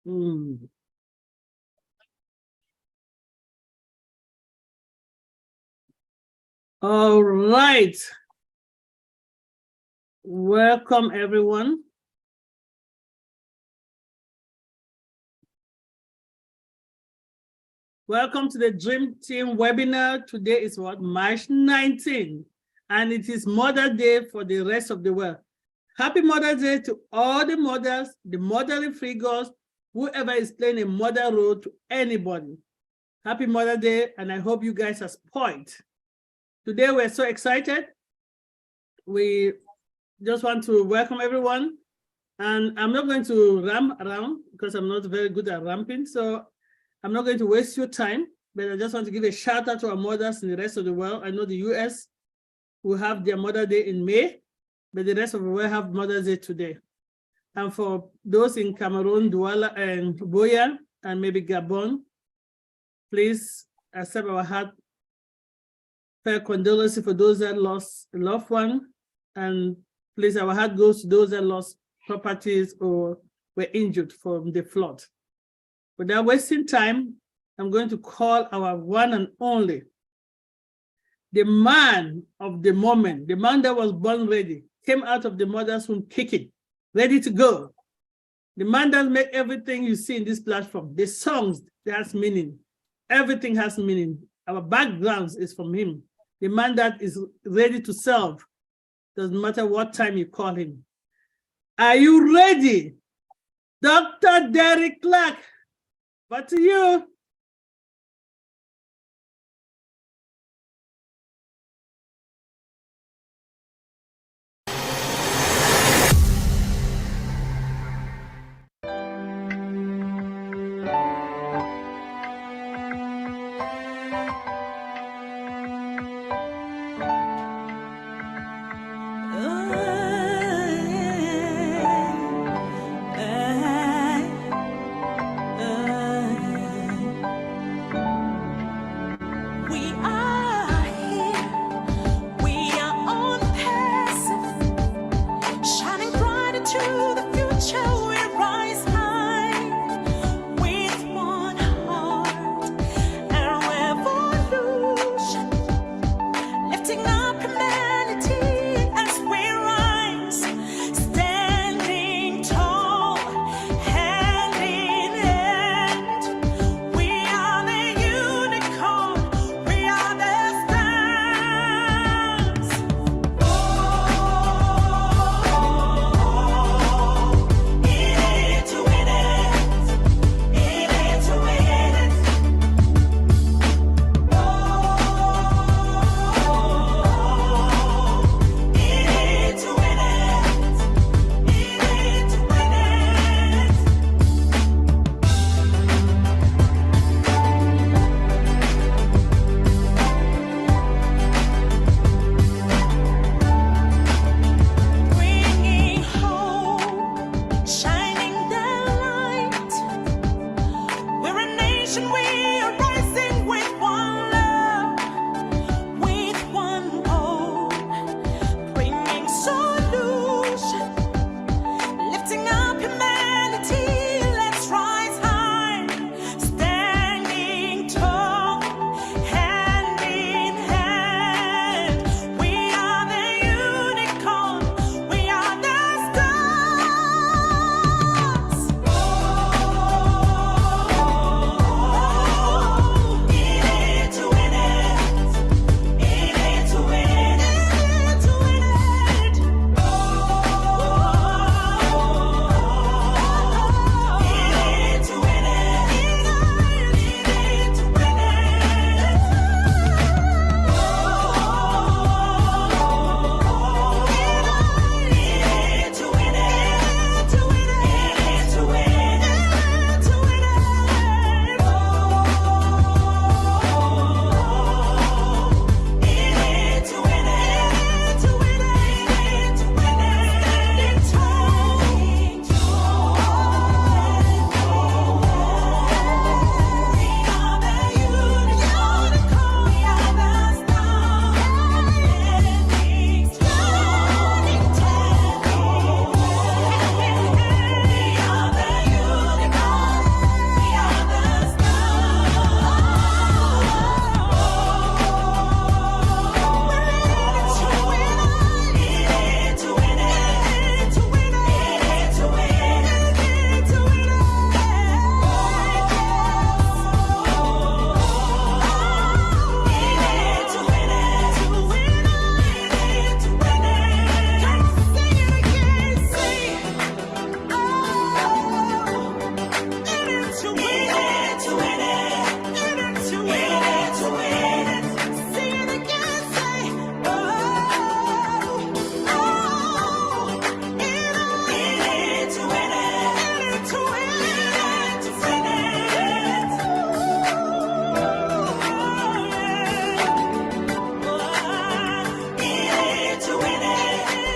All right. Welcome, everyone. Welcome to the Dream Team webinar. Today is what? March 19, and it is Mother's Day for the rest of the world. Happy Mother's Day to all the mothers, the motherly figures, whoever is playing a mother role to anybody. Happy Mother's Day, and I hope you guys are spoiled. Today, we're so excited. We just want to welcome everyone. And I'm not going to ramp around because I'm not very good at ramping. So I'm not going to waste your time, but I just want to give a shout out to our mothers in the rest of the world. I know the US will have their Mother's Day in May, but the rest of the world have Mother's Day today. And for those in Cameroon, Douala, and Boya, and maybe Gabon, please accept our heartfelt condolences for those that lost a loved one. And please, our heart goes to those that lost properties or were injured from the flood. Without wasting time, I'm going to call our one and only, the man of the moment, the man that was born ready, came out of the mother's womb kicking, ready to go. The man that made everything you see in this platform, the songs, that has meaning. Everything has meaning. Our backgrounds is from him. The man that is ready to serve, doesn't matter what time you call him. Are you ready? Dr. Derek Clark, back to you.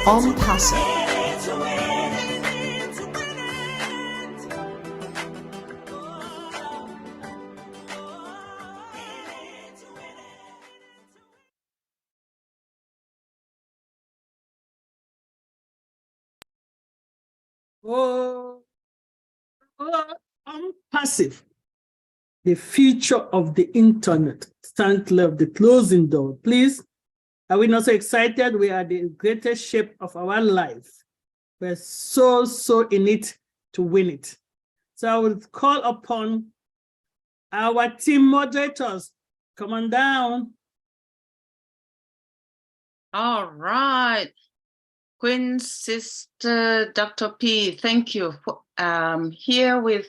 ONPASSIVE. Oh, ONPASSIVE, the future of the internet. Stand clear of the closing door. Please, are we not so excited? We are the greatest shape of our life. We're so in it to win it. So I will call upon our team moderators. Come on down. All right. Queen Sister Dr. P, thank you. Here with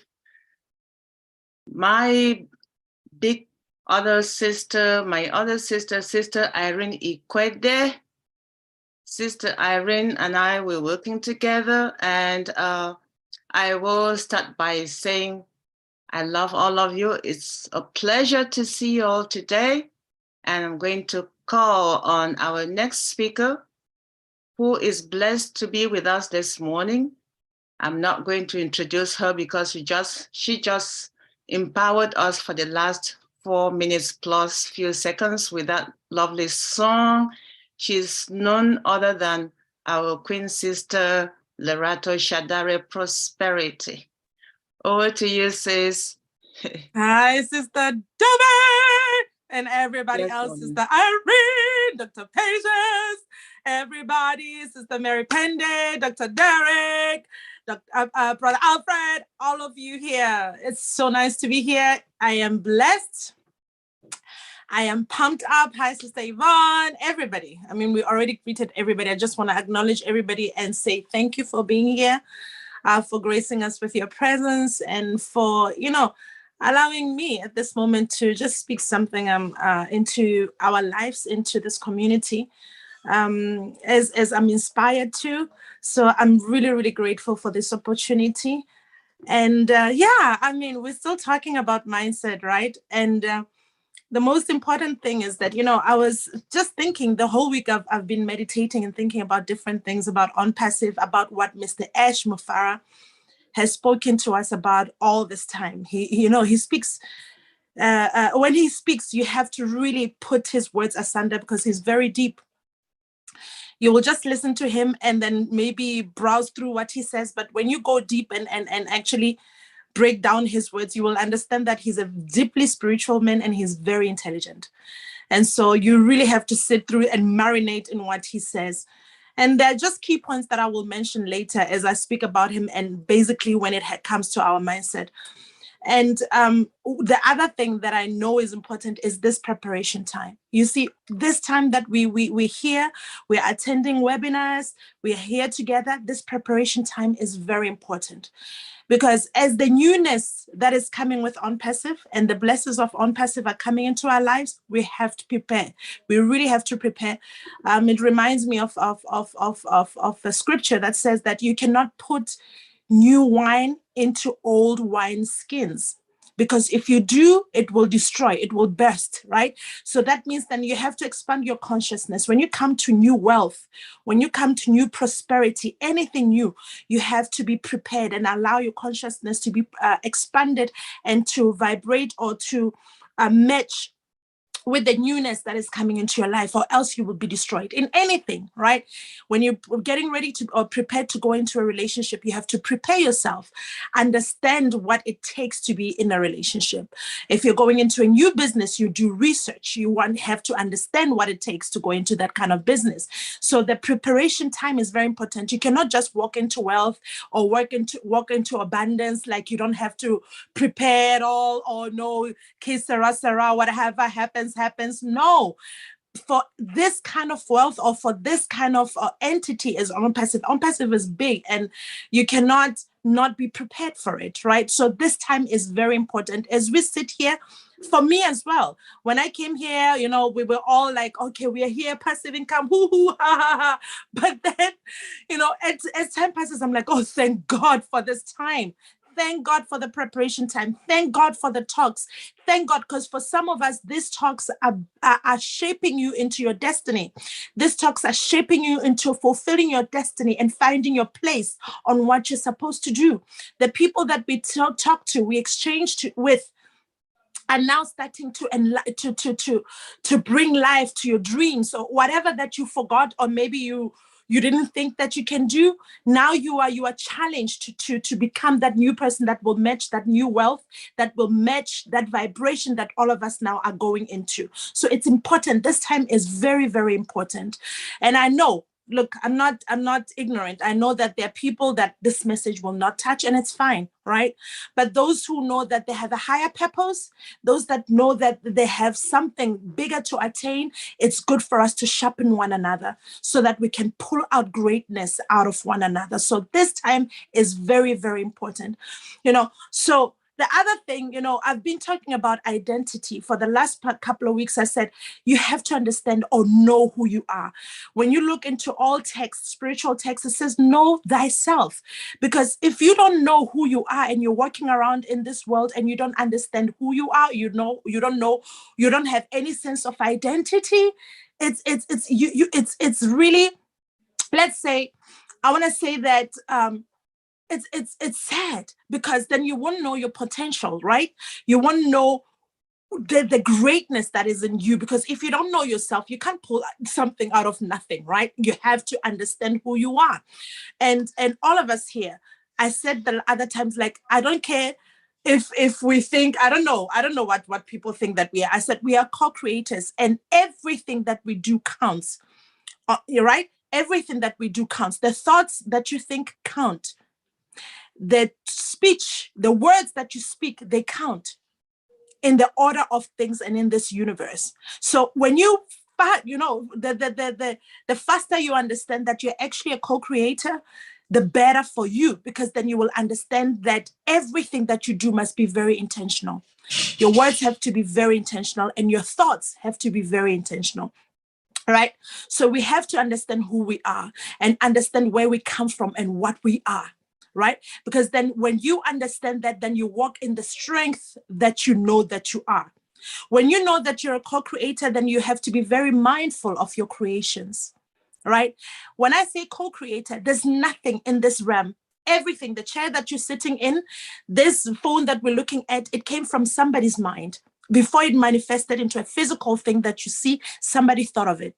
my big other sister, my other sister, Sister Irene Ikwede. Sister Irene and I were working together, and I will start by saying I love all of you. It's a pleasure to see you all today, and I'm going to call on our next speaker, who is blessed to be with us this morning. I'm not going to introduce her because she just empowered us for the last 4 minutes plus few seconds with that lovely song. She's none other than our Queen Sister Lerato Shadare Prosperity. Over to you, sis. Hi, Sister Dove, and everybody else, Sister Irene, Dr. Patience, everybody, Sister Mary Pende, Dr. Derek, Brother Alfred, all of you here. It's so nice to be here. I am blessed. I am pumped up. Hi, Sister Yvonne, everybody. I mean, we already greeted everybody. I just want to acknowledge everybody and say thank you for being here, for gracing us with your presence, and for, allowing me at this moment to just speak something into our lives, into this community, as I'm inspired to. So I'm really, really grateful for this opportunity. And we're still talking about mindset, right? And the most important thing is that, I was just thinking the whole week I've been meditating and thinking about different things about ONPASSIVE, about what Mr. Ash Mufara has spoken to us about all this time. He speaks, when he speaks, you have to really put his words asunder because he's very deep. You will just listen to him and then maybe browse through what he says. But when you go deep and actually break down his words, you will understand that he's a deeply spiritual man and he's very intelligent. And so you really have to sit through and marinate in what he says. And there are just key points that I will mention later as I speak about him and basically when it comes to our mindset. And the other thing that I know is important is this preparation time. You see, this time that we're here, we're attending webinars, we're here together, this preparation time is very important. Because as the newness that is coming with ONPASSIVE and the blessings of ONPASSIVE are coming into our lives, we have to prepare. We really have to prepare. It reminds me of a scripture that says that you cannot put new wine into old wine skins. Because if you do, it will destroy, it will burst, right? So that means then you have to expand your consciousness. When you come to new wealth, when you come to new prosperity, anything new, you have to be prepared and allow your consciousness to be expanded and to vibrate or to match with the newness that is coming into your life, or else you will be destroyed in anything, right? When you're getting ready to or prepared to go into a relationship, you have to prepare yourself, understand what it takes to be in a relationship. If you're going into a new business, you do research. You have to understand what it takes to go into that kind of business. So the preparation time is very important. You cannot just walk into wealth or walk into abundance like you don't have to prepare at all, or no, que sera, whatever happens. No, for this kind of wealth or for this kind of entity is ONPASSIVE. ONPASSIVE is big and you cannot not be prepared for it, right? So this time is very important as we sit here. For me as well, when I came here, we were all like, okay, we are here, passive income, hoo hoo, ha ha ha. But then, as time passes, I'm like, oh, thank God for this time. Thank God for the preparation time. Thank God for the talks. Thank God, because for some of us, these talks are shaping you into your destiny. These talks are shaping you into fulfilling your destiny and finding your place on what you're supposed to do. The people that we talk to, we exchange with, are now starting to bring life to your dreams, or whatever that you forgot, or maybe you didn't think that you can do. Now you are challenged to become that new person that will match that new wealth, that will match that vibration that all of us now are going into. So it's important. This time is very, very important. And I know, look, I'm not ignorant. I know that there are people that this message will not touch, and it's fine, right? But those who know that they have a higher purpose, those that know that they have something bigger to attain, it's good for us to sharpen one another so that we can pull out greatness out of one another. So this time is very, very important. So the other thing, I've been talking about identity for the last couple of weeks. I said, you have to understand or know who you are. When you look into all texts, spiritual texts, it says, know thyself. Because if you don't know who you are and you're walking around in this world and you don't understand who you are, you don't have any sense of identity. It's really, let's say, I want to say that, it's sad, because then you won't know your potential, right? You won't know the greatness that is in you, because if you don't know yourself, you can't pull something out of nothing, right? You have to understand who you are. And all of us here, I said the other times, like, I don't care if we think, I don't know what people think that we are. I said we are co-creators, and everything that we do counts. You're right. Everything that we do counts. The thoughts that you think count. The speech, the words that you speak, they count in the order of things and in this universe. So when the faster you understand that you're actually a co-creator, the better for you, because then you will understand that everything that you do must be very intentional. Your words have to be very intentional, and your thoughts have to be very intentional. Right? So we have to understand who we are and understand where we come from and what we are. Right? Because then when you understand that, then you walk in the strength that you know that you are. When you know that you're a co-creator, then you have to be very mindful of your creations. Right? When I say co-creator, there's nothing in this realm. Everything, the chair that you're sitting in, this phone that we're looking at, it came from somebody's mind. Before it manifested into a physical thing that you see, somebody thought of it.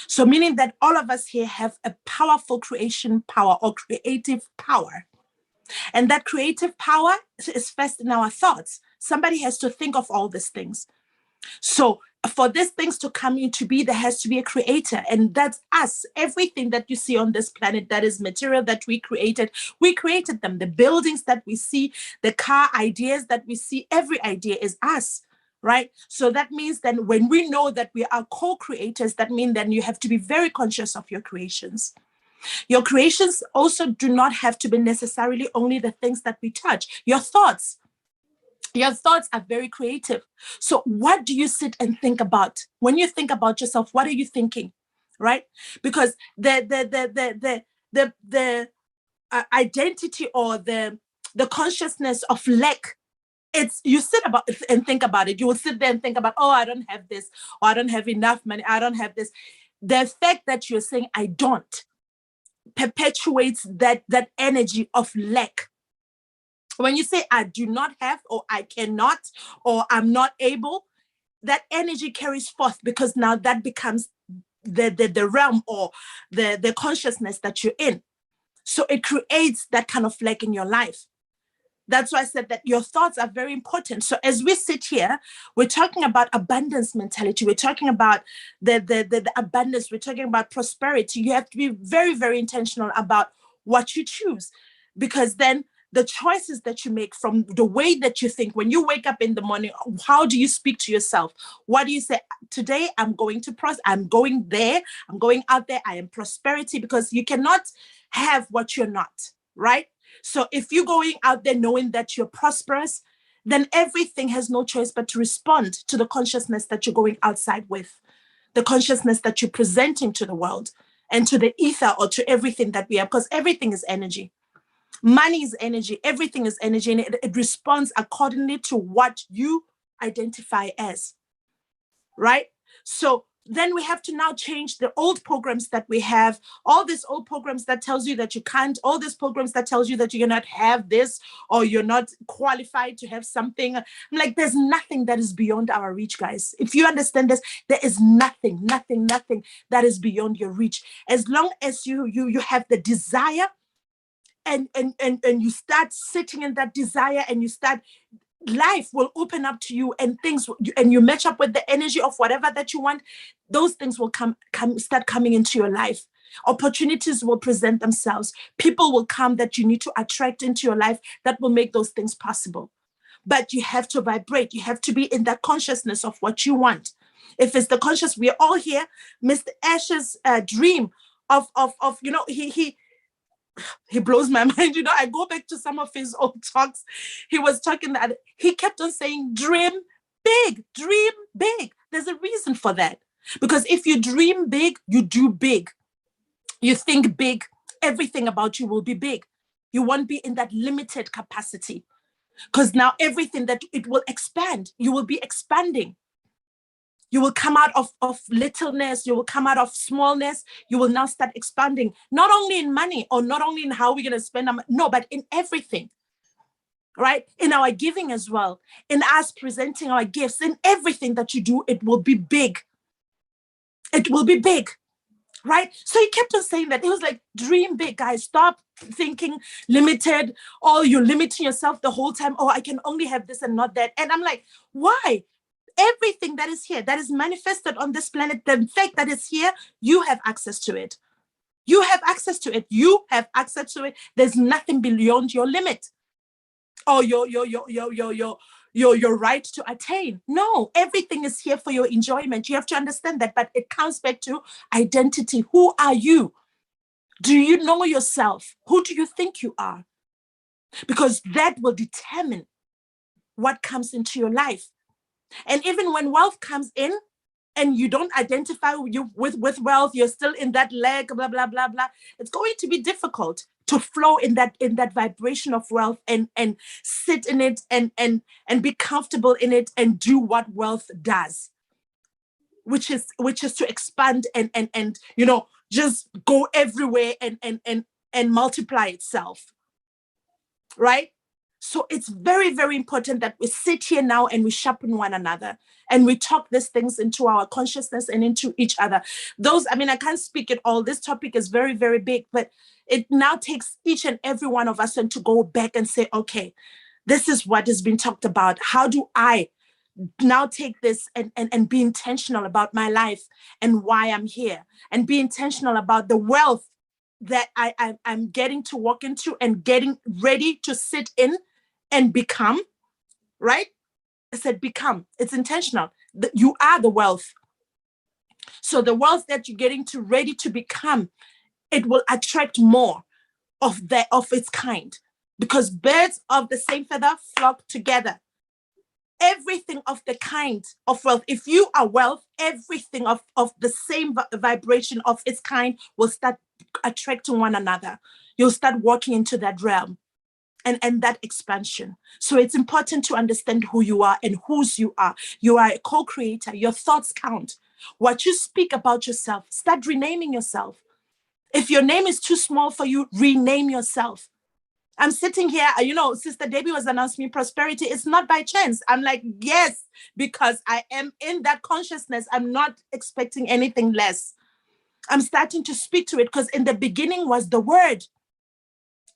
So meaning that all of us here have a powerful creation power or creative power. And that creative power is first in our thoughts. Somebody has to think of all these things. So for these things to come into be, there has to be a creator. And that's us. Everything that you see on this planet that is material that we created them. The buildings that we see, the car ideas that we see, every idea is us. Right? So that means then when we know that we are co-creators, that means then you have to be very conscious of your creations. Your creations also do not have to be necessarily only the things that we touch. Your thoughts are very creative. So what do you sit and think about? When you think about yourself, what are you thinking? Right? Because the identity or the consciousness of lack, it's, you sit about and think about it. You will sit there and think about, oh, I don't have this, or I don't have enough money, I don't have this. The fact that you're saying I don't perpetuates that energy of lack. When you say I do not have, or I cannot, or I'm not able, that energy carries forth, because now that becomes the realm or the consciousness that you're in. So it creates that kind of lack in your life. That's why I said that your thoughts are very important. So as we sit here, we're talking about abundance mentality. We're talking about the abundance. We're talking about prosperity. You have to be very, very intentional about what you choose, because then the choices that you make from the way that you think, when you wake up in the morning, how do you speak to yourself? What do you say? Today, I'm going to I'm going there. I'm going out there. I am prosperity, because you cannot have what you're not, right? So if you're going out there knowing that you're prosperous, then everything has no choice but to respond to the consciousness that you're going outside with, the consciousness that you're presenting to the world and to the ether or to everything that we have, because everything is energy. Money is energy. Everything is energy, and it responds accordingly to what you identify as, right? So then we have to now change the old programs that we have, all these old programs that tells you that you can't, all these programs that tells you that you cannot have this, or you're not qualified to have something. I'm like, there's nothing that is beyond our reach, guys. If you understand this, there is nothing that is beyond your reach. As long as you have the desire, and you start sitting in that desire, and you start, life will open up to you, and things, and you match up with the energy of whatever that you want, those things will start coming into your life. Opportunities will present themselves. People will come that you need to attract into your life that will make those things possible. But you have to vibrate. You have to be in that consciousness of what you want. If it's the conscious, we're all here. Mr. Ash's dream of he blows my mind. I go back to some of his old talks. He was talking that he kept on saying, dream big, dream big. There's a reason for that. Because if you dream big, you do big. You think big, everything about you will be big. You won't be in that limited capacity. Because now everything that it will expand, you will be expanding. You will come out of littleness. You will come out of smallness. You will now start expanding, not only in money, or not only in how we're going to spend our money, no, but in everything, right? In our giving as well, in us presenting our gifts, in everything that you do, it will be big. It will be big, right? So he kept on saying that. He was like, dream big, guys. Stop thinking limited, or you're limiting yourself the whole time. Oh, I can only have this and not that. And I'm like, why? Everything that is here, that is manifested on this planet, the fact that it's here, you have access to it. You have access to it. You have access to it. There's nothing beyond your limit, or your right to attain. No, everything is here for your enjoyment. You have to understand that. But it comes back to identity. Who are you? Do you know yourself? Who do you think you are? Because that will determine what comes into your life. And even when wealth comes in and you don't identify with wealth, you're still in that leg, blah, blah, blah, blah. It's going to be difficult to flow in that vibration of wealth and sit in it and be comfortable in it and do what wealth does, which is to expand and just go everywhere and multiply itself, right? So it's very, very important that we sit here now and we sharpen one another and we talk these things into our consciousness and into each other. I can't speak it all. This topic is very, very big, but it now takes each and every one of us to go back and say, okay, this is what has been talked about. How do I now take this and be intentional about my life and why I'm here, and be intentional about the wealth that I'm getting to walk into and getting ready to sit in and become, right? I said become. It's intentional. You are the wealth. So the wealth that you're getting to ready to become, it will attract more of its kind, because birds of the same feather flock together. Everything of the kind of wealth, if you are wealth, everything of the same vibration of its kind will start attracting one another. You'll start walking into that realm and that expansion. So it's important to understand who you are and whose you are. You are a co-creator. Your thoughts count. What you speak about yourself, start renaming yourself. If your name is too small for you, rename yourself. I'm sitting here, Sister Debbie was announcing me prosperity. It's not by chance. I'm like, yes, because I am in that consciousness. I'm not expecting anything less. I'm starting to speak to it, because in the beginning was the word.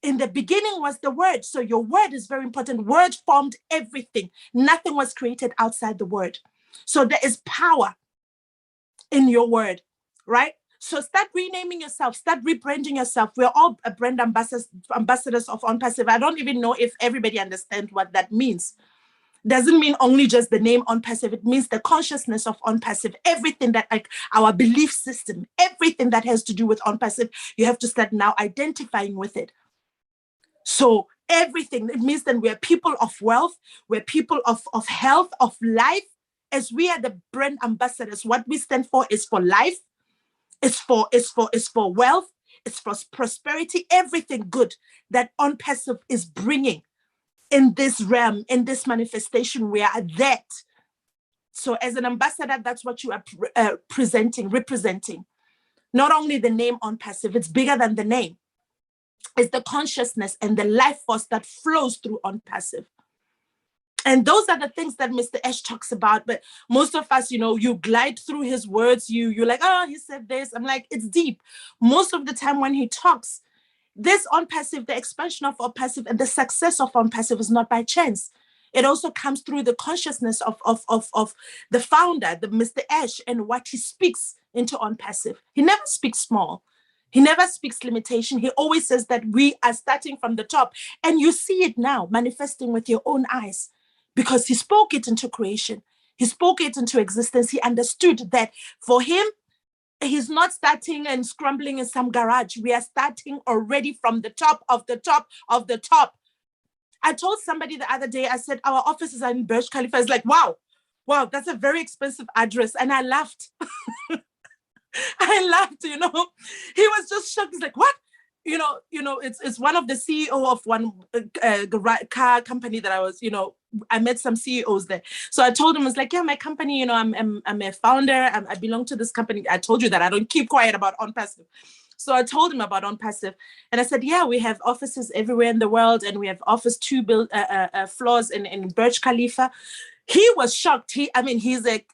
In the beginning was the word. So your word is very important. Word formed everything. Nothing was created outside the word. So there is power in your word, right? So start renaming yourself, start rebranding yourself. We're all brand ambassadors of ONPASSIVE. I don't even know if everybody understands what that means. Doesn't mean only just the name ONPASSIVE. It means the consciousness of ONPASSIVE. Everything that, like our belief system, everything that has to do with ONPASSIVE, you have to start now identifying with it. So everything, it means that we're people of wealth, we're people of health, of life. As we are the brand ambassadors, what we stand for is for life. It's for wealth, it's for prosperity, everything good that ONPASSIVE is bringing in this realm, in this manifestation. We are that. So as an ambassador, that's what you are representing. Not only the name ONPASSIVE, it's bigger than the name. It's the consciousness and the life force that flows through ONPASSIVE. And those are the things that Mr. Ash talks about. But most of us, you glide through his words. You're like, oh, he said this. I'm like, it's deep. Most of the time when he talks, this ONPASSIVE, the expansion of ONPASSIVE and the success of ONPASSIVE is not by chance. It also comes through the consciousness of the founder, the Mr. Ash, and what he speaks into ONPASSIVE. He never speaks small. He never speaks limitation. He always says that we are starting from the top. And you see it now manifesting with your own eyes, because he spoke it into creation. He spoke it into existence. He understood that for him, he's not starting and scrambling in some garage. We are starting already from the top of the top of the top. I told somebody the other day, I said, our offices are in Burj Khalifa. It's like, wow, that's a very expensive address. And I laughed. I laughed, He was just shocked. He's like, what? It's one of the CEO of one car company that I was, I met some CEOs there. So I told him, it's like, yeah, my company, I'm a founder. I belong to this company. I told you that I don't keep quiet about ONPASSIVE. So I told him about ONPASSIVE, and I said, yeah, we have offices everywhere in the world, and we have office 2 floors in Burj Khalifa. He was shocked. He's a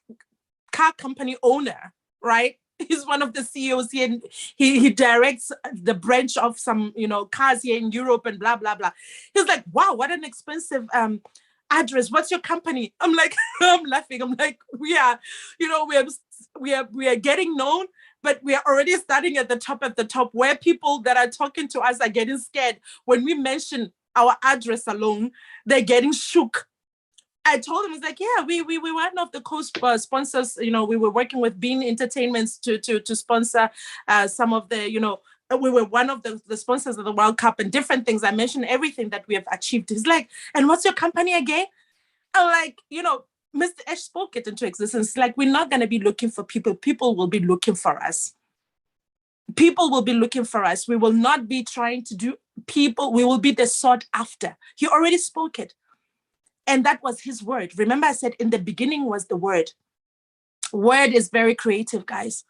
car company owner, right? He's one of the CEOs here, and he directs the branch of some, cars here in Europe and blah, blah, blah. He's like, wow, what an expensive address. What's your company? I'm like, I'm laughing. I'm like, we are getting known, but we are already starting at the top where people that are talking to us are getting scared. When we mention our address alone, they're getting shook. I told him, it's like, yeah, we were one of the co-sponsors. We were working with Bean Entertainments to sponsor some of the, we were one of the sponsors of the World Cup and different things. I mentioned everything that we have achieved. He's like, and what's your company again? I'm like, Mr. Ash spoke it into existence. Like, we're not going to be looking for people. People will be looking for us. People will be looking for us. We will not be trying to do people. We will be the sought after. He already spoke it. And that was his word. Remember, I said in the beginning was the word. Word is very creative, guys.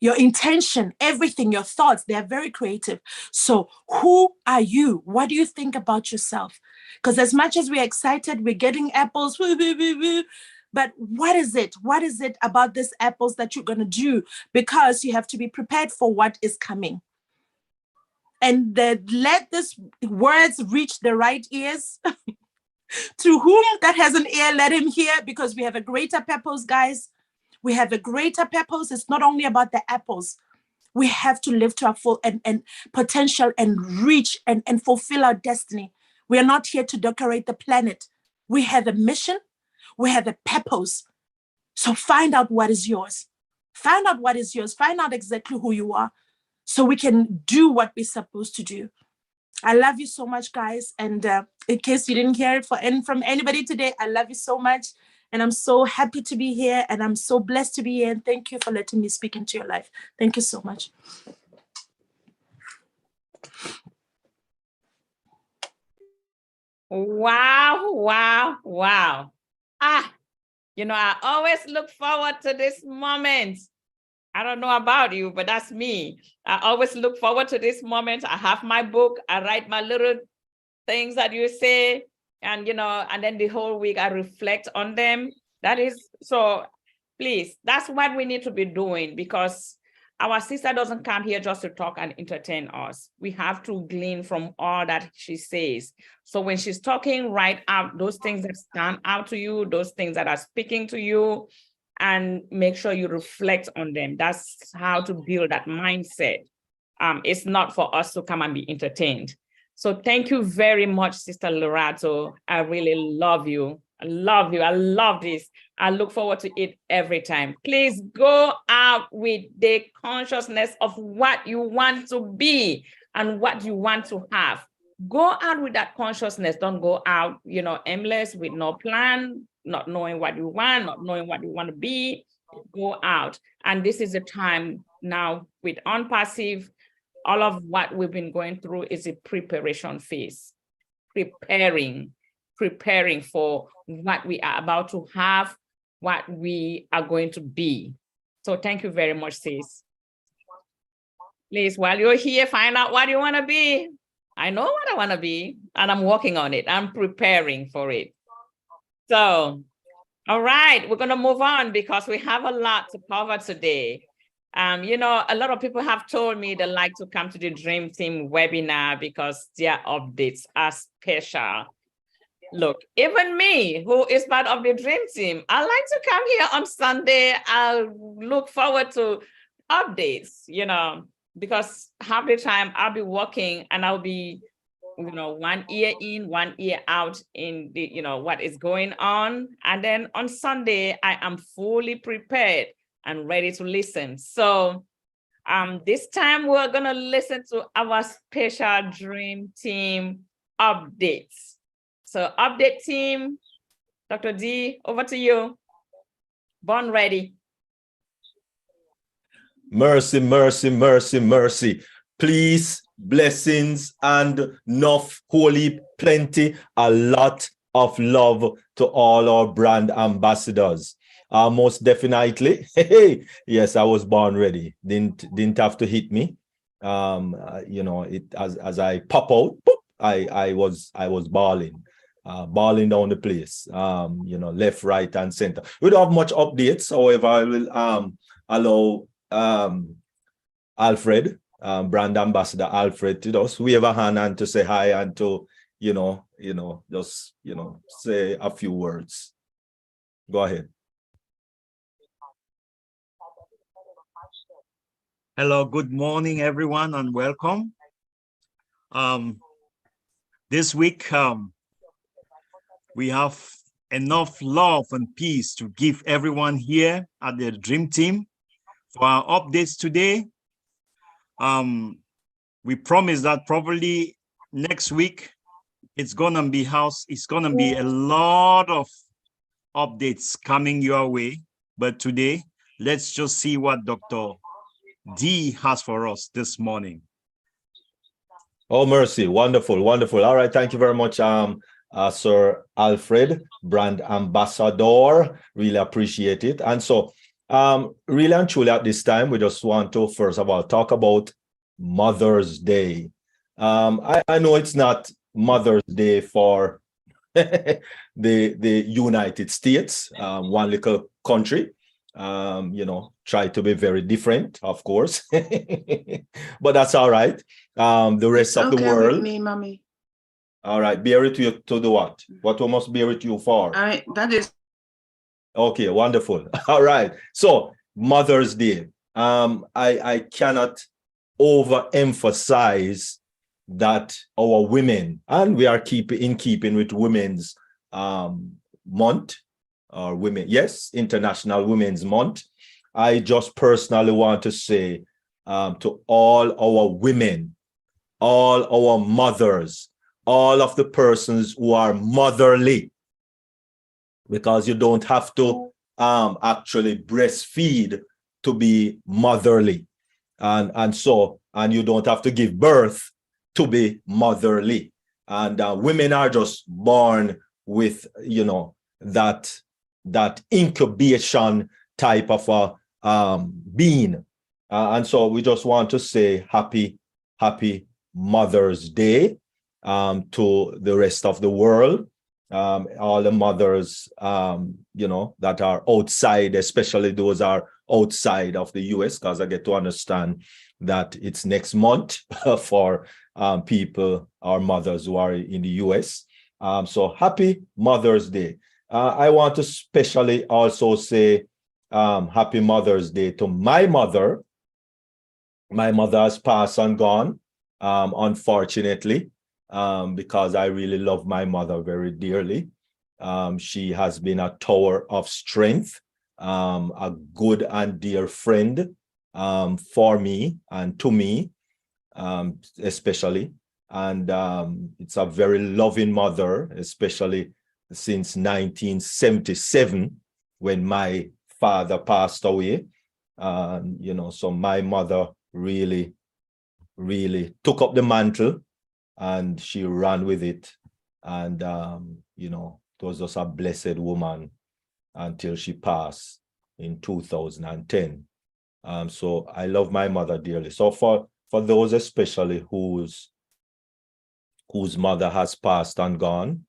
Your intention, everything, your thoughts, they are very creative. So who are you? What do you think about yourself? Because as much as we're excited, we're getting apples, but what is it? What is it about this apples that you're going to do? Because you have to be prepared for what is coming. And let these words reach the right ears. To whom that has an ear, let him hear, because we have a greater purpose, guys. We have a greater purpose. It's not only about the apples. We have to live to our full and potential and reach and fulfill our destiny. We are not here to decorate the planet. We have a mission. We have a purpose. So find out what is yours. Find out what is yours. Find out exactly who you are so we can do what we're supposed to do. I love you so much, guys. And in case you didn't hear it from anybody today, I love you so much. And I'm so happy to be here. And I'm so blessed to be here. And thank you for letting me speak into your life. Thank you so much. Wow, wow, wow. I always look forward to this moment. I don't know about you, but that's me. I always look forward to this moment. I have my book. I write my little things that you say, and and then the whole week I reflect on them. That is so. Please, that's what we need to be doing, because our sister doesn't come here just to talk and entertain us. We have to glean from all that she says. So when she's talking, write out those things that stand out to you, those things that are speaking to you, and make sure you reflect on them. That's how to build that mindset. It's not for us to come and be entertained. So thank you very much, Sister Lorato. I really love you. I love you. I love this. I look forward to it every time. Please go out with the consciousness of what you want to be and what you want to have. Go out with that consciousness. Don't go out, aimless, with no plan, not knowing what you want, not knowing what you want to be. Go out. And this is the time now with ONPASSIVE. all of what we've been going through is a preparation phase, preparing for what we are about to have, what we are going to be. So thank you very much, sis. Please, while you're here, find out what you want to be. I know what I want to be, and I'm working on it. I'm preparing for it. So, all right, we're going to move on because we have a lot to cover today. You know, a lot of people have told me they like to come to the Dream Team webinar because their updates are special. Look, even me, who is part of the Dream Team, I like to come here on Sunday. I'll look forward to updates, you know, because half the time I'll be working and I'll be, you know, one ear in, one ear out in the, you know, what is going on. And then on Sunday, I am fully prepared and ready to listen. So this time we're gonna listen to our special Dream Team updates. So update team, Dr. D, over to you. Born ready. Mercy, mercy, mercy, mercy. Please, blessings and enough, holy, plenty, a lot of love to all our brand ambassadors. Most definitely. Yes, I was born ready. Didn't have to hit me. You know, it as I pop out, boop, I was balling. Balling down the place, you know, left, right, and center. We don't have much updates. However, I will allow Alfred, brand ambassador Alfred, to just wave a hand and to say hi and to, just, say a few words. Go ahead. Hello, good morning, everyone, and welcome. This week, we have enough love and peace to give everyone here at the Dream Team. For our updates today, we promise that probably next week it's gonna be a lot of updates coming your way. But today, let's just see what Dr. D has for us this morning. Oh, mercy. Wonderful, wonderful. All right, thank you very much, Sir Alfred, brand ambassador. Really appreciate it. And so really and truly at this time, we just want to first of all talk about Mother's Day. I know it's not Mother's Day for the United States, one little country, try to be very different, of course, but that's all right. The rest of the world. With me, mommy. All right, bear it to the what? What we must bear it to you for? All right, that is. Okay, wonderful. All right, so Mother's Day. I cannot overemphasize that our women, and we are in keeping with Women's Month, or women, yes, International Women's Month. I just personally want to say to all our women, all our mothers, all of the persons who are motherly, because you don't have to actually breastfeed to be motherly, and you don't have to give birth to be motherly, and women are just born with that incubation type of a being, and so we just want to say happy Mother's Day to the rest of the world, all the mothers that are outside, especially those are outside of the US, because I get to understand that it's next month for people, our mothers who are in the US. So happy Mother's Day. I want to especially also say happy Mother's Day to my mother. My mother has passed and gone, unfortunately, because I really love my mother very dearly. She has been a tower of strength, a good and dear friend for me and to me, especially. And it's a very loving mother, especially since 1977, when my father passed away. So my mother really really took up the mantle and she ran with it. And, you know, it was just a blessed woman until she passed in 2010. So I love my mother dearly. So for those especially whose mother has passed and gone,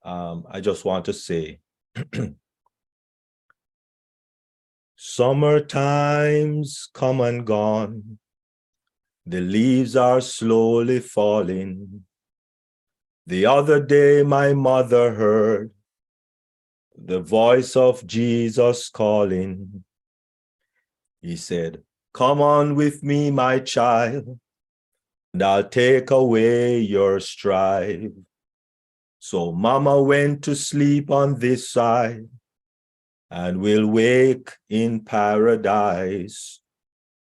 I just want to say, summer times come and gone. The leaves are slowly falling. The other day my mother heard the voice of Jesus calling. He said, "Come on with me, my child, and I'll take away your strife." So Mama went to sleep on this side, and we'll wake in paradise.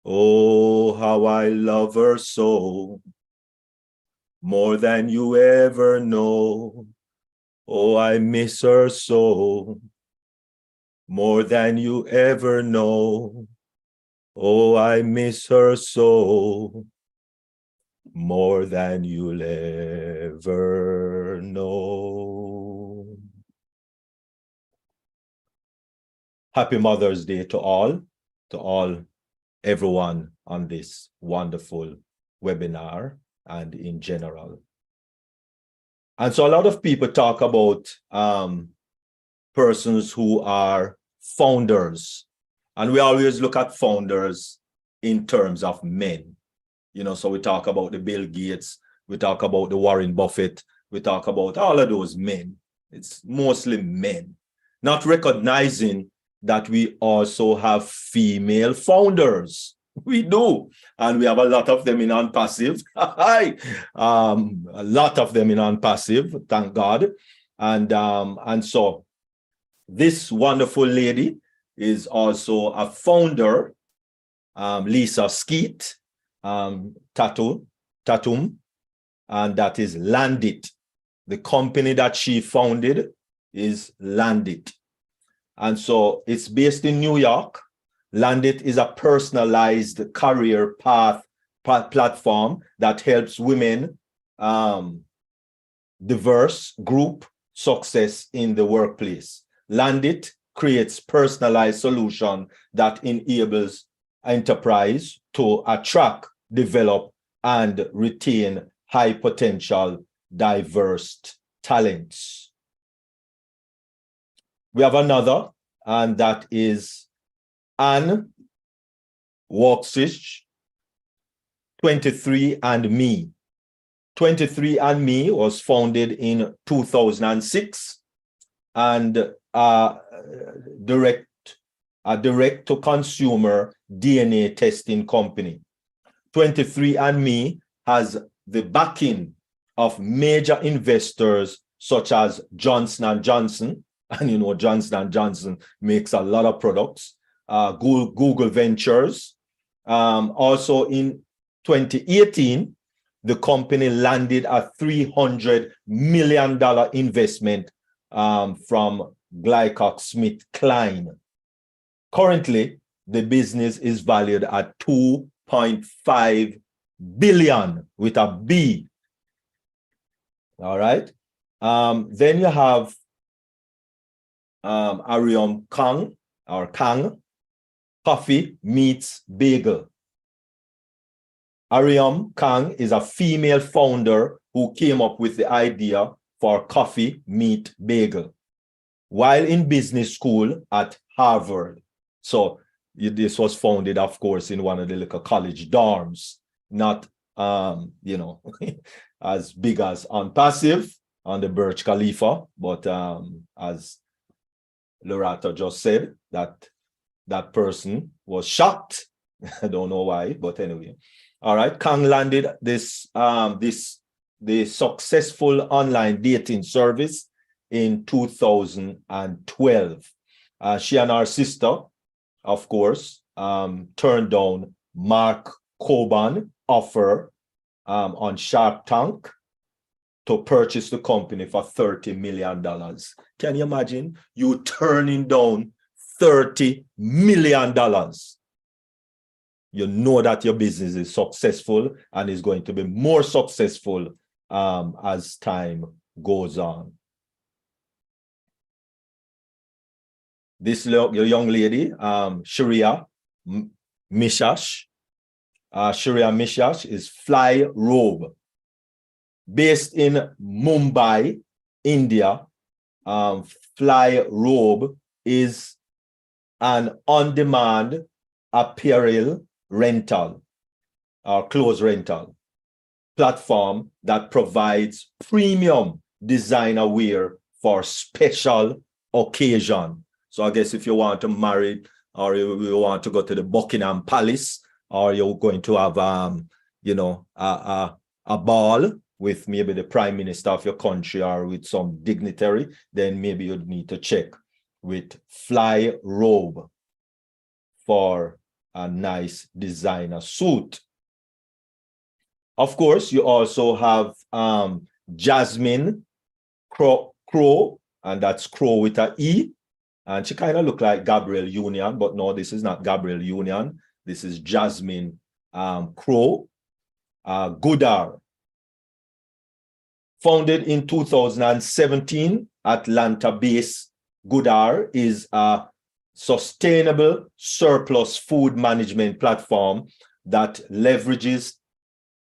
Oh, how I love her so, more than you ever know. Oh, I miss her so, more than you ever know. Oh, I miss her so, more than you'll ever know. Happy Mother's Day to all, everyone on this wonderful webinar and in general. And so a lot of people talk about persons who are founders, and we always look at founders in terms of men. You know, so we talk about the Bill Gates, we talk about the Warren Buffett, we talk about all of those men. It's mostly men, not recognizing that we also have female founders. We do, and we have a lot of them in ONPASSIVE. A lot of them in ONPASSIVE, thank God. And so this wonderful lady is also a founder, Lisa Skeet, Tatum, and that is Landit. The company that she founded is Landit. And so it's based in New York. Landit is a personalized career path platform that helps women diverse group success in the workplace. Landit creates personalized solution that enables enterprise to attract, develop, and retain high potential, diverse talents. We have another, and that is Anne Walksich, 23andMe. 23andMe was founded in 2006 and a direct-to-consumer DNA testing company. 23andMe has the backing of major investors such as Johnson & Johnson, and you know Johnson & Johnson makes a lot of products, Google Ventures. Also in 2018, the company landed a $300 million investment from GlaxoSmithKline. Currently, the business is valued at $2.5 billion with a B. All right. Then you have Arium Kang, or Kang, Coffee Meets Bagel. Arium Kang is a female founder who came up with the idea for Coffee Meet Bagel while in business school at Harvard. So this was founded, of course, in one of the little college dorms, not, you know, as big as ONPASSIVE on the Burj Khalifa, but as Loretta just said, that person was shocked. I don't know why, but anyway. All right, Kang landed the successful online dating service in 2012. She and her sister, of course, turned down Mark Cuban offer on Shark Tank to purchase the company for $30 million. Can you imagine you turning down $30 million? you know that your business is successful and is going to be more successful as time goes on. This young lady, Sharia Mishash, is Fly Robe. Based in Mumbai, India, Fly Robe is an on-demand apparel rental or clothes rental platform that provides premium designer wear for special occasion. So I guess if you want to marry, or you want to go to the Buckingham Palace, or you're going to have you know, a ball with maybe the prime minister of your country or with some dignitary, then maybe you'd need to check with Fly Robe for a nice designer suit. Of course, you also have Jasmine Crow, and that's Crow with an E. And she kind of looked like Gabrielle Union, but no, this is not Gabrielle Union. This is Jasmine Crow. Goodar. Founded in 2017, Atlanta-based Goodar is a sustainable surplus food management platform that leverages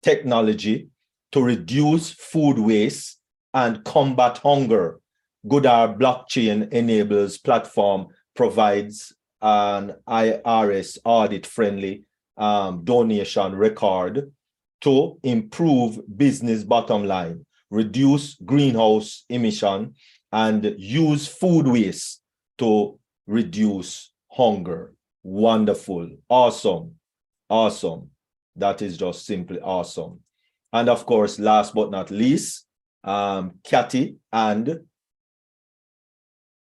technology to reduce food waste and combat hunger. Goodar blockchain enables platform provides an IRS audit-friendly donation record to improve business bottom line, reduce greenhouse emission, and use food waste to reduce hunger. Wonderful. Awesome. Awesome. That is just simply awesome. And of course, last but not least, Kathy and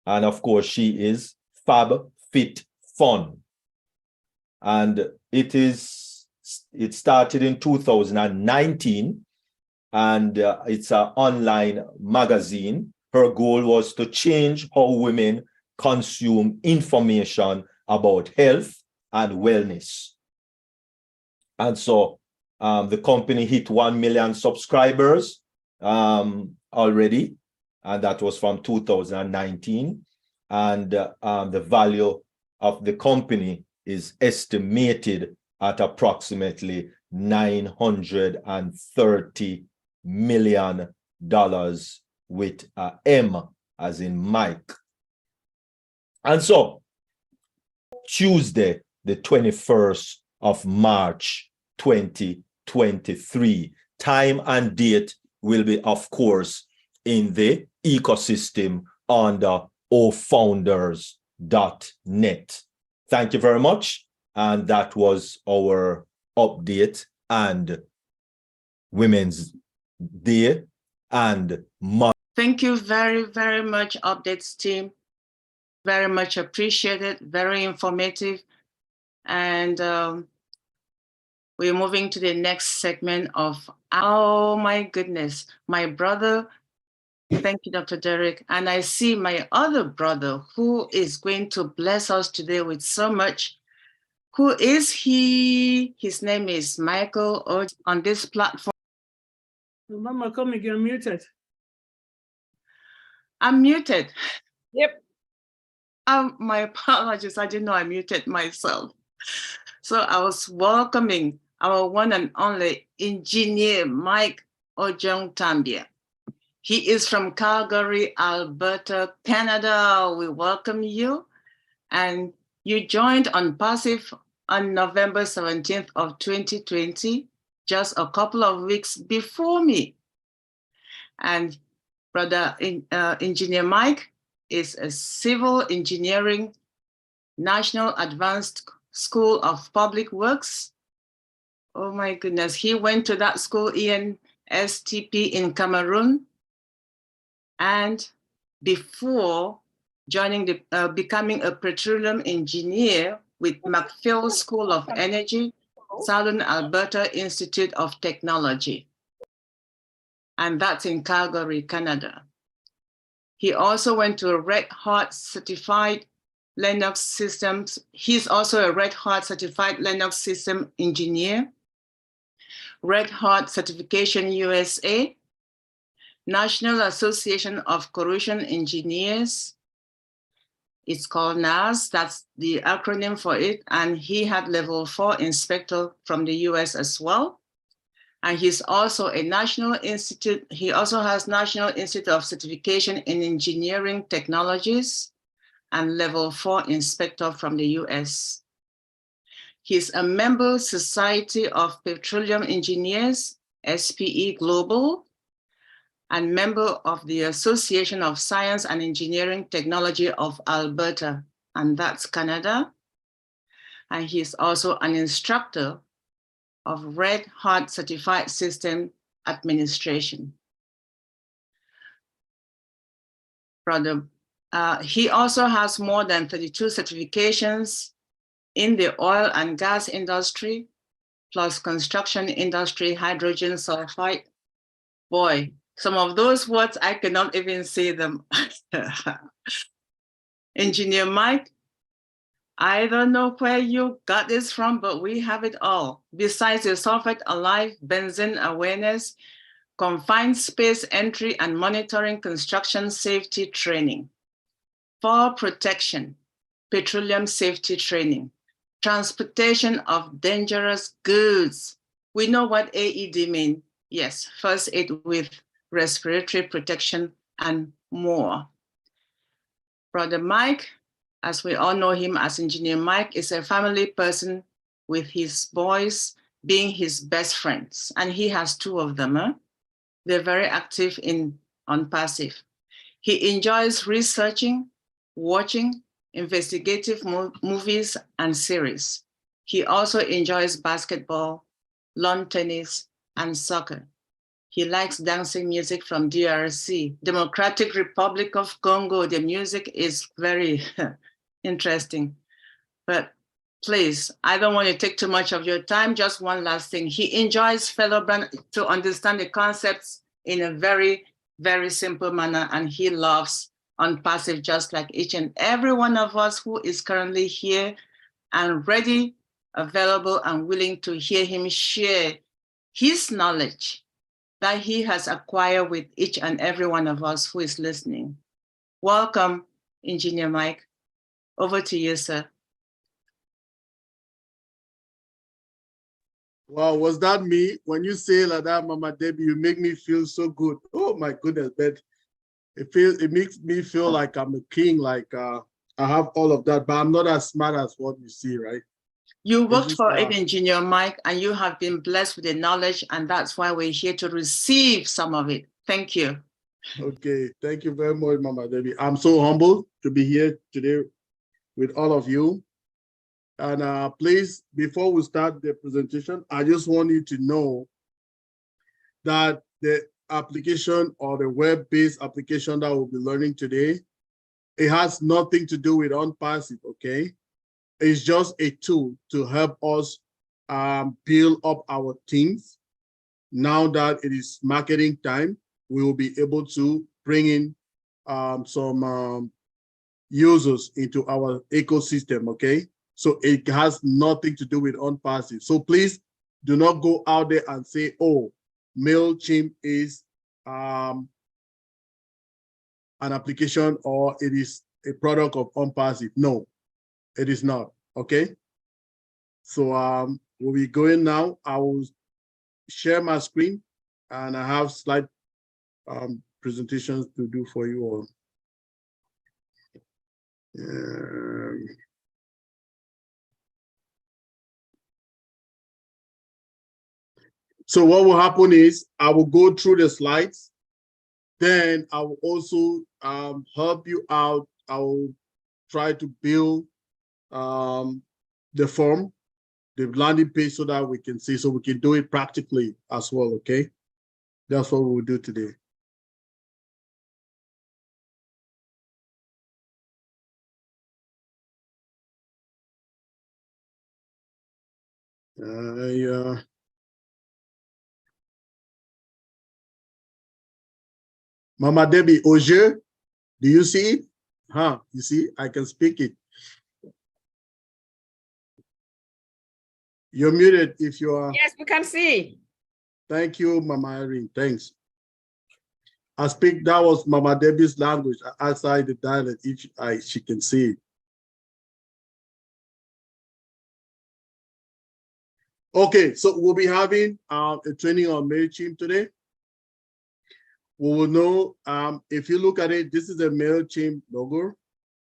of course, she is Fab Fit Fun. And it started in 2019, and it's an online magazine. Her goal was to change how women consume information about health and wellness. And so the company hit 1 million subscribers already, and that was from 2019. And the value of the company is estimated at approximately $930 million with a M as in Mike. And so Tuesday, the 21st of March, 2023, time and date will be, of course, in the ecosystem under ofounders.net. Thank you very much. And that was our update and Women's Day and Month. Thank you very, very much, Updates team. Very much appreciated, very informative. And we're moving to the next segment of, oh my goodness, my brother. Thank you, Dr. Derek. And I see my other brother who is going to bless us today with so much. Who is he? His name is Michael on this platform. Mama, come again, you're muted. I'm muted. Yep. My apologies, I didn't know I muted myself. So I was welcoming our one and only engineer, Mike Ojong-Tambia. He is from Calgary, Alberta, Canada. We welcome you. And you joined ONPASSIVE on November 17th of 2020, just a couple of weeks before me. And brother engineer Mike is a civil engineering, National Advanced School of Public Works. Oh my goodness, he went to that school, ENSTP in Cameroon. And before joining becoming a petroleum engineer with McPhail School of Energy, Southern Alberta Institute of Technology. And that's in Calgary, Canada. He also went to a Red Hat certified Linux systems. He's also a Red Hat certified Linux system engineer, Red Hat certification USA, National Association of Corrosion Engineers. It's called NAS, that's the acronym for it. And he had level 4 inspector from the US as well. And he's also a National Institute, he also has National Institute of Certification in Engineering Technologies and level 4 inspector from the US. He's a member Society of Petroleum Engineers, SPE Global, and member of the Association of Science and Engineering Technology of Alberta, and that's Canada. And he's also an instructor of Red Hat Certified System Administration. He also has more than 32 certifications in the oil and gas industry, plus construction industry, hydrogen sulfide. Boy, some of those words, I cannot even say them. Engineer Mike, I don't know where you got this from, but we have it all. Besides the sulfate alive benzene awareness, confined space entry and monitoring construction safety training, fall protection, petroleum safety training, transportation of dangerous goods. We know what AED means. Yes, first aid with respiratory protection and more. Brother Mike, as we all know him as Engineer Mike, is a family person with his boys being his best friends. And he has 2 of them. Huh? They're very active in ONPASSIVE. He enjoys researching, watching investigative movies and series. He also enjoys basketball, lawn tennis, and soccer. He likes dancing music from DRC, Democratic Republic of Congo. The music is very interesting. But please, I don't want to take too much of your time. Just one last thing. He enjoys fellow brand to understand the concepts in a very, very simple manner. And he loves ONPASSIVE just like each and every one of us who is currently here and ready, available, and willing to hear him share his knowledge that he has acquired with each and every one of us who is listening. Welcome, Engineer Mike. Over to you, sir. Wow, was that me? When you say like that, Mama Debbie, you make me feel so good. Oh my goodness, but it makes me feel like I'm a king, like I have all of that, but I'm not as smart as what you see, right? You worked for it, Engineer Mike, and you have been blessed with the knowledge, and that's why we're here to receive some of it. Thank you. Okay, thank you very much, Mama Debbie. I'm so humbled to be here today with all of you. And please, before we start the presentation, I just want you to know that the application or the web-based application that we'll be learning today, it has nothing to do with ONPASSIVE, okay? It's just a tool to help us build up our teams. Now that it is marketing time, we will be able to bring in some users into our ecosystem, okay? So it has nothing to do with ONPASSIVE. So please do not go out there and say, oh, MailChimp is an application or it is a product of ONPASSIVE. No, it is not, okay? So we'll be going now. I will share my screen and I have slide presentations to do for you all. So what will happen is I will go through the slides. Then I will also help you out. I will try to build the form, the landing page, so that we can see, so we can do it practically as well, okay? That's what we'll do today. Yeah. Mama Debbie, au jeu, do you see it? Huh, you see, I can speak it. You're muted if you are. Yes, we can see. Thank you, Mama Irene. Thanks. I speak, that was Mama Debbie's language outside the dialect, she can see it. Okay, so we'll be having a training on MailChimp today. We will know, if you look at it, this is a MailChimp logo.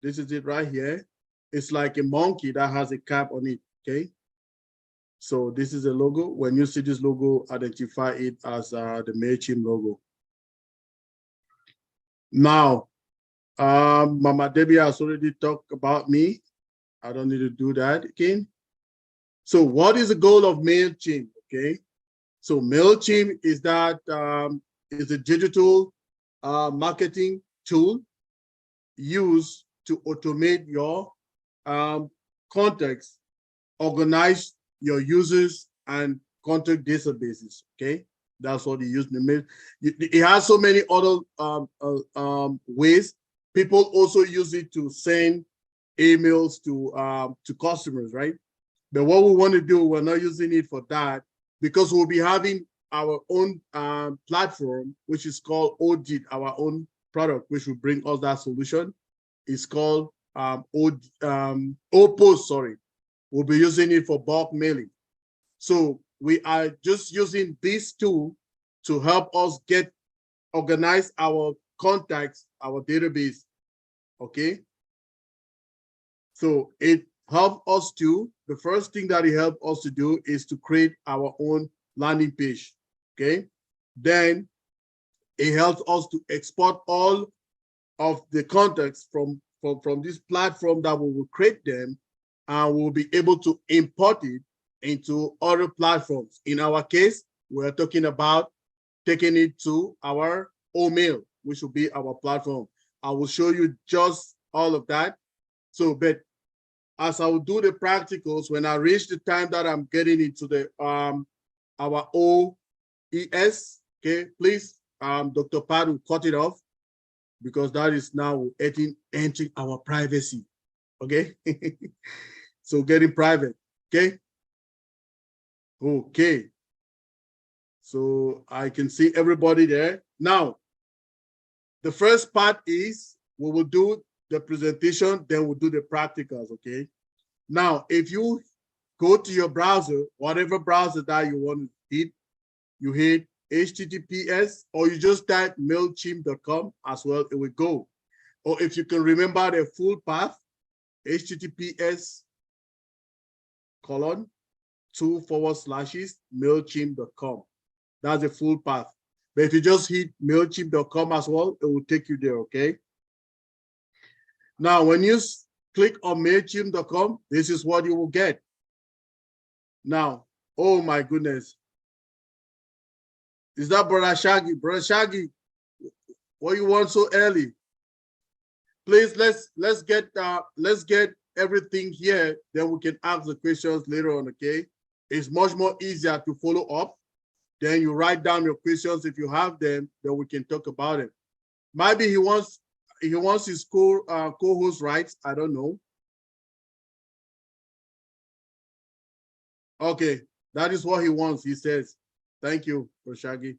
This is it right here. It's like a monkey that has a cap on it, okay? So this is a logo. When you see this logo, identify it as the MailChimp logo. Now, Mama Debbie has already talked about me. I don't need to do that again. So what is the goal of MailChimp, okay? So MailChimp is that, is a digital marketing tool used to automate your contacts, organize your users and contact databases, okay? That's what you use. It has so many other ways. People also use it to send emails to customers, right? But what we want to do, we're not using it for that because we'll be having our own platform, which is called ODIT, our own product, which will bring us that solution. It's called OPOS, sorry. We'll be using it for bulk mailing. So we are just using this tool to help us organize our contacts, our database, okay? So it helps us to, the first thing that it helps us to do is to create our own landing page, okay? Then it helps us to export all of the contacts from this platform that we will create them, and we'll be able to import it into other platforms. In our case, we're talking about taking it to our OMail, which will be our platform. I will show you just all of that. So, but as I will do the practicals, when I reach the time that I'm getting into the our OES, okay, please, Dr. Pat will cut it off because that is now entering our privacy, okay? So getting private, okay? Okay. So I can see everybody there. Now, the first part is we will do the presentation, then we'll do the practicals, okay? Now, if you go to your browser, whatever browser that you want to hit, you hit HTTPS, or you just type mailchimp.com as well, it will go. Or if you can remember the full path, https://mailchimp.com. That's the full path. But if you just hit mailchimp.com as well, it will take you there, okay? Now, when you click on mailchimp.com, this is what you will get. Now, oh my goodness. Is that Brother Shaggy? Brother Shaggy, what you want so early? Please, let's get everything here, then we can ask the questions later on, okay? It's much more easier to follow up. Then you write down your questions if you have them, then we can talk about it. Maybe he wants his co-host rights, I don't know. Okay, that is what he wants, he says. Thank you, Shaggy.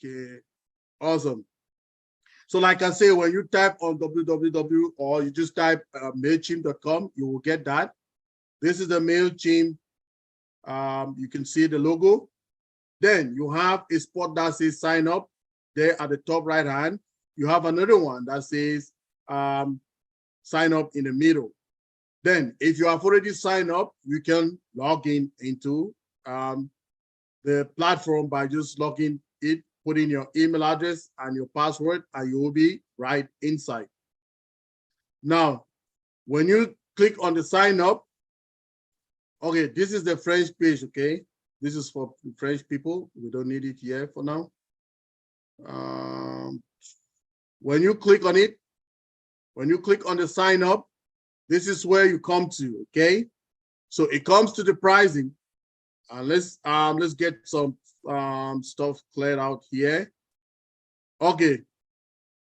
Okay, awesome. So like I say, when you type on www or you just type mailchimp.com, you will get that. This is the MailChimp. You can see the logo. Then you have a spot that says sign up there at the top right hand. You have another one that says sign up in the middle. Then if you have already signed up, you can log in into the platform by just logging it, put in your email address and your password, and you will be right inside. Now, when you click on the sign up, okay, this is the French page, okay? This is for French people. We don't need it here for now. When you click on it, when you click on the sign up, this is where you come to, okay? So it comes to the pricing. Let's get some stuff cleared out here. Okay,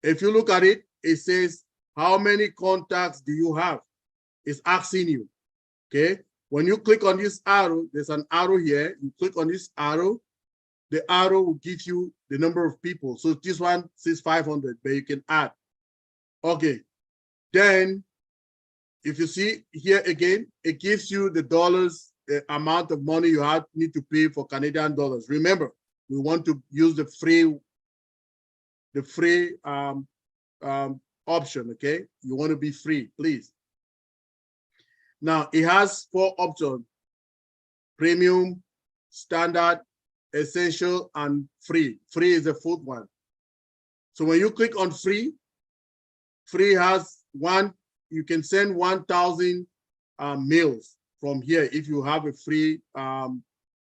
if you look at it, it says, how many contacts do you have? It's asking you, okay? When you click on this arrow, there's an arrow here. You click on this arrow, the arrow will give you the number of people. So this one says 500, but you can add. Okay, then if you see here again, it gives you the dollars, the amount of money you need to pay for Canadian dollars. Remember, we want to use the free option, okay? You want to be free, please. Now, it has 4 options: premium, standard, essential, and free. Free is the 4th one. So when you click on free, free has you can send 1,000 mails from here if you have a free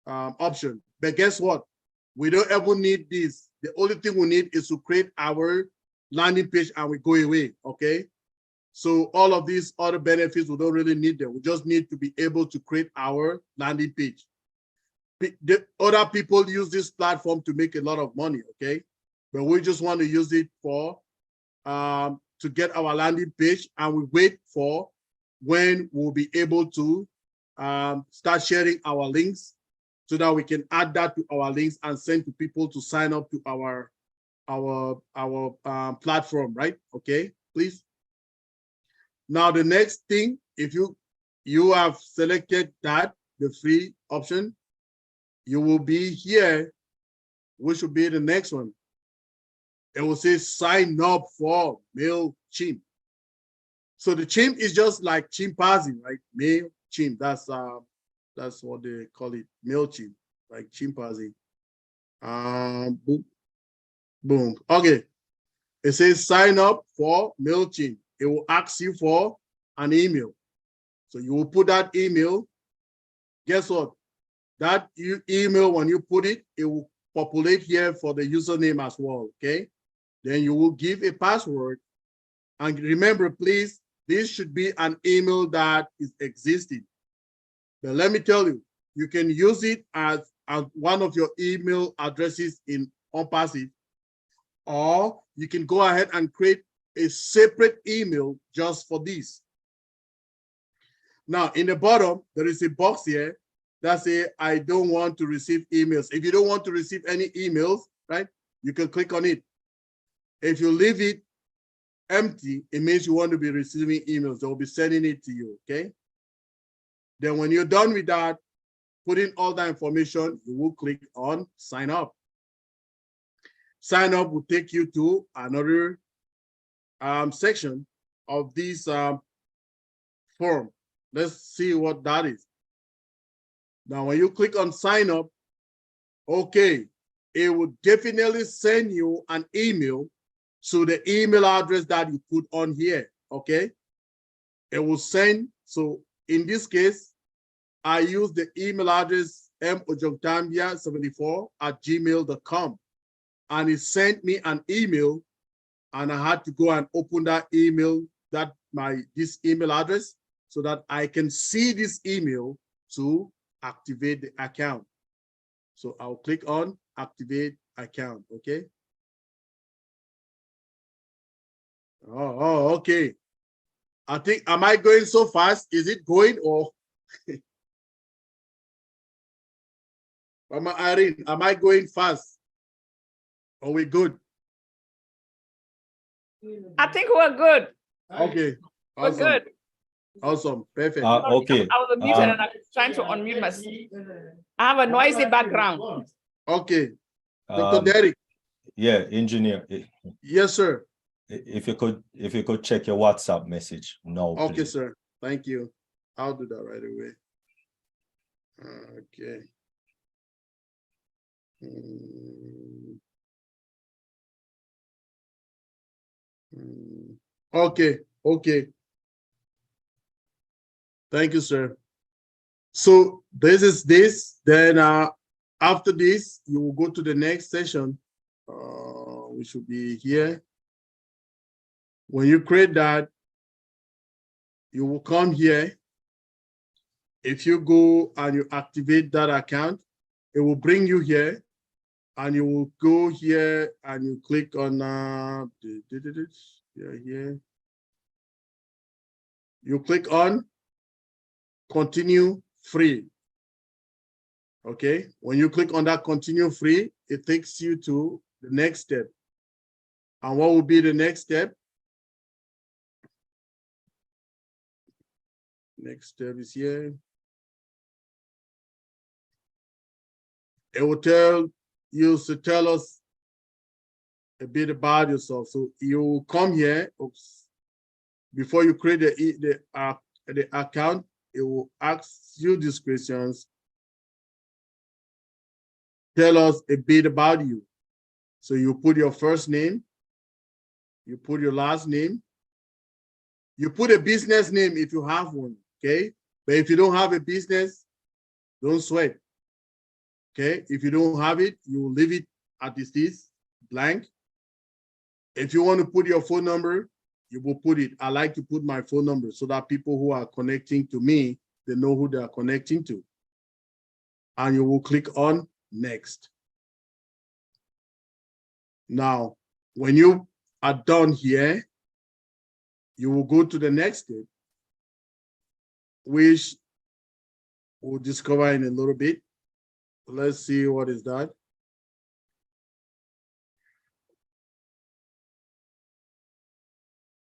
option. But guess what? We don't ever need this. The only thing we need is to create our landing page and we go away, okay? So all of these other benefits, we don't really need them. We just need to be able to create our landing page. The other people use this platform to make a lot of money, okay? But we just want to use it for to get our landing page, and we wait for when we'll be able to start sharing our links so that we can add that to our links and send to people to sign up to our platform, right? Okay, please. Now the next thing, if you have selected that, the free option, you will be here, which will be the next one. It will say sign up for MailChimp. So the chimp is just like chimpanzee, right? MailChimp, that's what they call it, MailChimp, like chimpanzee. Boom, boom. Okay, it says sign up for MailChimp. It will ask you for an email. So you will put that email. Guess what? That email, when you put it, it will populate here for the username as well, okay? Then you will give a password. And remember, please, this should be an email that is existing. But let me tell you, you can use it as one of your email addresses in ONPASSIVE, or you can go ahead and create a separate email just for this. Now, in the bottom, there is a box here that says, I don't want to receive emails. If you don't want to receive any emails, right, you can click on it. If you leave it empty, it means you want to be receiving emails. They'll be sending it to you, okay? Then when you're done with that, put in all that information, you will click on sign up. Sign up will take you to another section of this form. Let's see what that is. Now, when you click on sign up, okay, it will definitely send you an email to the email address that you put on here, okay? It will send, so in this case, I use the email address mojontambia74@gmail.com, and it sent me an email, and I had to go and open that email, this email address, so that I can see this email to activate the account. So I'll click on activate account, okay? Oh, okay. I think, am I going so fast? Is it going, or? Mama Irene, am I going fast? Are we good? I think we're good. Okay, awesome. We're good. Awesome, perfect. Okay. I was muted and I was trying to unmute myself. I have a noisy background. Okay, Dr. Derek. Yeah, engineer. Yes, sir. If you could check your WhatsApp message now. Okay, please. sir. Thank you. I'll do that right away. Okay. Okay, okay. Thank you, sir. So this is this. Then after this, you will go to the next session. We should be here. When you create that, you will come here. If you go and you activate that account, it will bring you here, and you will go here and you click on here. You click on continue free. Okay, when you click on that continue free, it takes you to the next step. And what will be the next step? Next step is here. It will tell you to tell us a bit about yourself. So you come here, oops, before you create the account, it will ask you these questions. Tell us a bit about you. So you put your first name, you put your last name, you put a business name if you have one, okay? But if you don't have a business, don't sweat, okay? If you don't have it, you leave it as it is, blank. If you want to put your phone number, you will put it. I like to put my phone number so that people who are connecting to me, they know who they are connecting to. And you will click on next. Now, when you are done here, you will go to the next step, which we'll discover in a little bit. Let's see what is that.